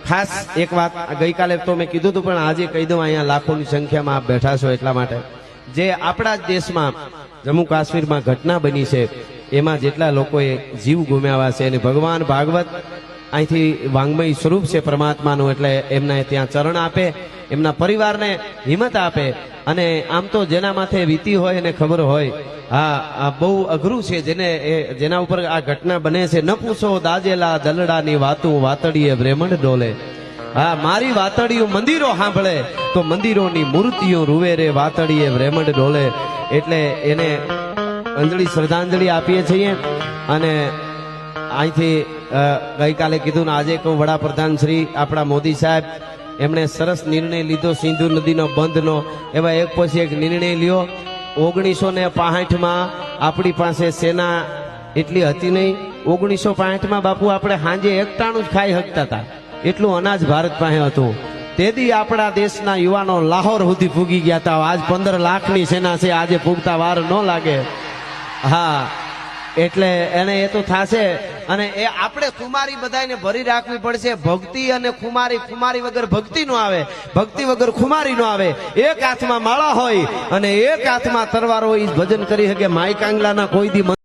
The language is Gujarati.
ખાસ એક વાત ગઈકાલે તો મેં કીધું હતું પણ આજે કહી દઉં, અહીંયા લાખોની સંખ્યામાં આપ બેઠા છો એટલા માટે, જે આપણા જ દેશમાં જમ્મુ કાશ્મીરમાં ઘટના બની છે એમાં જેટલા લોકોએ જીવ ગુમાવ્યા છે અને ભગવાન ભાગવત અહીંથી વાંગમય સ્વરૂપ છે પરમાત્માનું, એટલે એમને ત્યાં ચરણ આપે, એમના પરિવારને હિંમત આપે. અને આમ તો જેના માથે વીતી હોય એને ખબર હોય, હા આ બહુ અઘરું છે જેના ઉપર આ ઘટના બને છે. ન પૂછો દાજેલા દલડાની વાતું, વાતડીએ બ્રેમંડ ડોલે. હા, મારી વાતડીયું મંદિરો સાંભળે તો મંદિરોની મૂર્તિઓ રૂવે રે, વાતડીએ બ્રેમંડ ડોલે. એટલે એને અંજલિ શ્રદ્ધાંજલિ આપીએ છીએ. અને અહીંથી ગઈકાલે કીધું ને આજે કહું, વડાપ્રધાન શ્રી આપણા મોદી સાહેબ એમણે સરસ નિર્ણય લીધો સિંધુ નદીનો બંધનો. એવા એક પછી એક નિર્ણય લ્યો. 1965માં આપણી પાસે સેના એટલી હતી નહીં. 1965માં બાપુ આપણે સાંજે એકટાણું જ ખાઈ શકતા હતા, એટલું અનાજ ભારત પાસે હતું. તેથી આપણા દેશના યુવાનો લાહોર સુધી પૂગી ગયા હતા. આજ 15 લાખની સેના છે, આજે પૂગતા વાર ન લાગે. હા, એટલે એને એ તો થશે. અને એ આપણે ખુમારી બધાને ભરી રાખવી પડશે. ભક્તિ અને ખુમારી વગર ભક્તિ નો આવે, ભક્તિ વગર ખુમારી નો આવે. એક હાથમાં માળા હોય અને એક હાથમાં તરવાર હોય, ભજન કરી શકે. માઈ કાંગલાના કોઈ દી